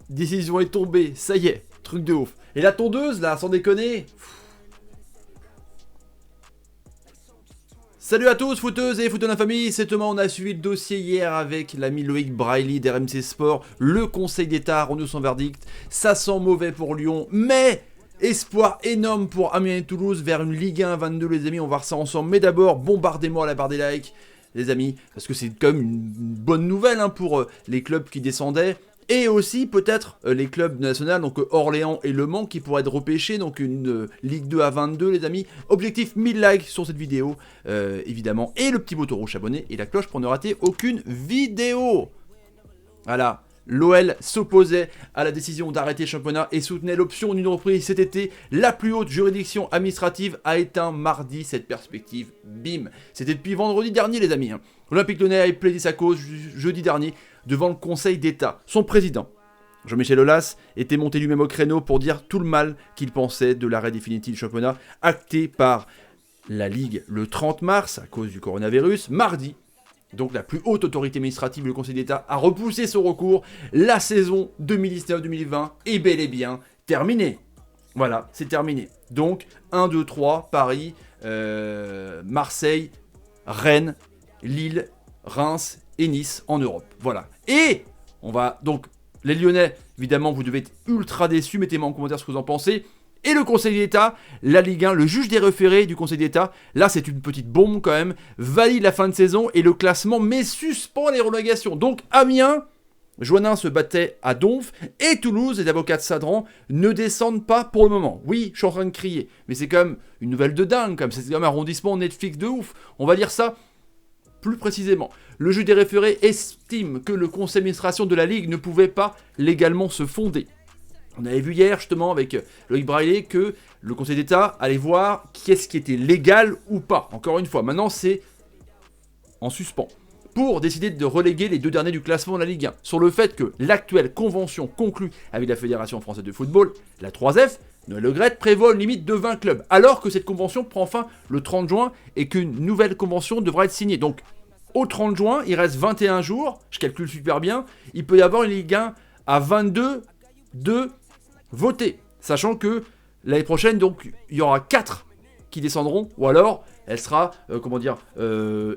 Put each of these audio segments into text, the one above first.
décision est tombée, ça y est, truc de ouf. Et la tondeuse, là, sans déconner. Salut à tous, footeuses et footeux de la famille, c'est Thomas. On a suivi le dossier hier avec l'ami Loïc Brailly d'RMC Sport. Le Conseil d'État a rendu son verdict. Ça sent mauvais pour Lyon, mais espoir énorme pour Amiens et Toulouse vers une Ligue 1 22, les amis. On va voir ça ensemble. Mais d'abord, bombardez-moi à la barre des likes, les amis, parce que c'est quand même une bonne nouvelle pour les clubs qui descendaient. Et aussi peut-être les clubs nationaux, donc Orléans et Le Mans qui pourraient être repêchés, donc une Ligue 2 à 22 les amis. Objectif 1000 likes sur cette vidéo, évidemment. Et le petit bouton rouge abonné et la cloche pour ne rater aucune vidéo. Voilà, l'OL s'opposait à la décision d'arrêter le championnat et soutenait l'option d'une reprise cet été. La plus haute juridiction administrative a éteint mardi cette perspective. Bim. C'était depuis vendredi dernier les amis. L'Olympique Lyonnais a plaidé sa cause jeudi dernier devant le Conseil d'État. Son président, Jean-Michel Aulas, était monté lui-même au créneau pour dire tout le mal qu'il pensait de l'arrêt définitif du championnat, acté par la Ligue le 30 mars à cause du coronavirus. Mardi, donc la plus haute autorité administrative, le Conseil d'État, a repoussé son recours. La saison 2019-2020 est bel et bien terminée. Voilà, c'est terminé. Donc 1, 2, 3, Paris, Marseille, Rennes, Lille, Reims et Nice en Europe. Voilà. Et on va donc, les Lyonnais, évidemment, vous devez être ultra déçus. Mettez-moi en commentaire ce que vous en pensez. Et le Conseil d'État, la Ligue 1, le juge des référés du Conseil d'État, là c'est une petite bombe quand même, valide la fin de saison et le classement, mais suspend les relégations. Donc Amiens, Joannin se battait à Donf, et Toulouse, les avocats de Sadran, ne descendent pas pour le moment. Oui, je suis en train de crier, mais c'est quand même une nouvelle de dingue, c'est quand même un arrondissement Netflix de ouf. On va dire ça plus précisément. Le juge des référés estime que le conseil d'administration de la Ligue ne pouvait pas légalement se fonder. On avait vu hier justement avec Loïc Brailly que le Conseil d'État allait voir qu'est-ce qui était légal ou pas. Encore une fois, maintenant c'est en suspens. Pour décider de reléguer les deux derniers du classement de la Ligue 1. Sur le fait que l'actuelle convention conclue avec la Fédération Française de Football, la 3F, Noël Le Graët prévoit une limite de 20 clubs. Alors que cette convention prend fin le 30 juin et qu'une nouvelle convention devra être signée. Donc au 30 juin, il reste 21 jours, je calcule super bien, il peut y avoir une Ligue 1 à 22 de voter. Sachant que l'année prochaine, donc, il y aura 4 qui descendront, ou alors elle sera,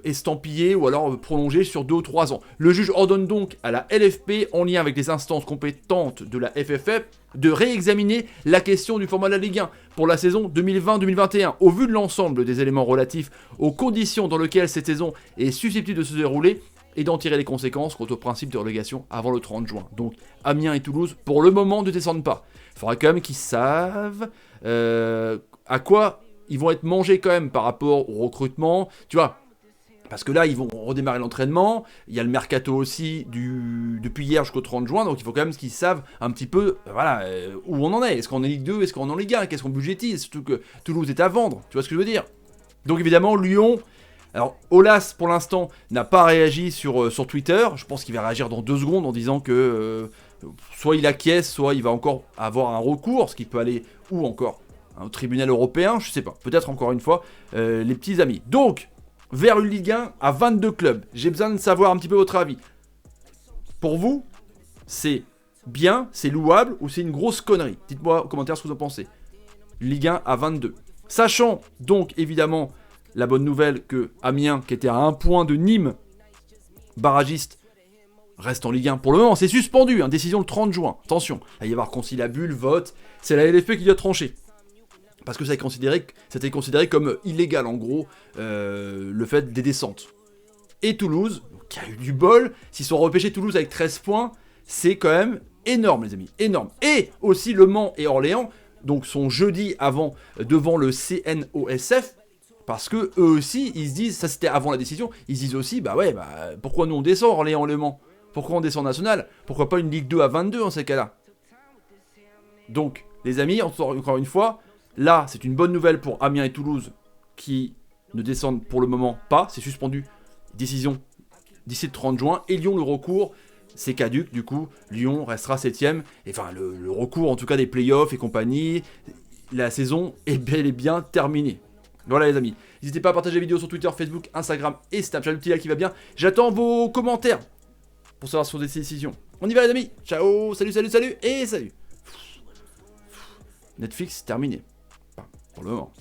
estampillée, ou alors prolongée sur 2 ou 3 ans. Le juge ordonne donc à la LFP, en lien avec les instances compétentes de la FFF, de réexaminer la question du format de la Ligue 1 pour la saison 2020-2021. Au vu de l'ensemble des éléments relatifs aux conditions dans lesquelles cette saison est susceptible de se dérouler, et d'en tirer les conséquences quant au principe de relégation avant le 30 juin. Donc Amiens et Toulouse, pour le moment, ne descendent pas. Il faudra quand même qu'ils savent à quoi ils vont être mangés quand même par rapport au recrutement, tu vois. Parce que là, ils vont redémarrer l'entraînement, il y a le mercato aussi depuis hier jusqu'au 30 juin, donc il faut quand même qu'ils savent un petit peu où on en est. Est-ce qu'on est Ligue 2, est-ce qu'on est en Ligue 1, qu'est-ce qu'on budgétise, surtout que Toulouse est à vendre, tu vois ce que je veux dire. Donc évidemment, Lyon... Alors, Aulas, pour l'instant, n'a pas réagi sur Twitter. Je pense qu'il va réagir dans 2 secondes en disant que soit il acquiesce, soit il va encore avoir un recours, ce qui peut aller où encore au tribunal européen, je sais pas. Peut-être encore une fois, les petits amis. Donc, vers une Ligue 1 à 22 clubs. J'ai besoin de savoir un petit peu votre avis. Pour vous, c'est bien, c'est louable ou c'est une grosse connerie? Dites-moi en commentaire ce que vous en pensez. Ligue 1 à 22. Sachant donc, évidemment... La bonne nouvelle que Amiens, qui était à 1 point de Nîmes, barragiste, reste en Ligue 1 pour le moment. C'est suspendu, décision le 30 juin. Attention, là, il va y avoir conciliabule, vote. C'est la LFP qui doit trancher. Parce que ça c'était considéré comme illégal, en gros, le fait des descentes. Et Toulouse, qui a eu du bol, s'ils sont repêchés Toulouse avec 13 points, c'est quand même énorme, les amis. Énorme. Et aussi Le Mans et Orléans, donc sont jeudi devant le CNOSF. Parce que eux aussi, ils se disent, ça c'était avant la décision, ils se disent aussi, pourquoi nous on descend Orléans Le Mans? Pourquoi on descend national? Pourquoi pas une Ligue 2 à 22 en ces cas-là? Donc, les amis, encore une fois, là c'est une bonne nouvelle pour Amiens et Toulouse qui ne descendent pour le moment pas, c'est suspendu, décision d'ici le 30 juin, et Lyon le recours, c'est caduc, du coup, Lyon restera 7ème, et enfin le recours en tout cas des playoffs et compagnie, la saison est bel et bien terminée. Voilà les amis, n'hésitez pas à partager la vidéo sur Twitter, Facebook, Instagram et Snapchat, le petit là qui va bien. J'attends vos commentaires. pour savoir sur des décisions. On y va les amis, ciao, salut, salut, salut, et salut. Netflix, terminé. Enfin, pour le moment.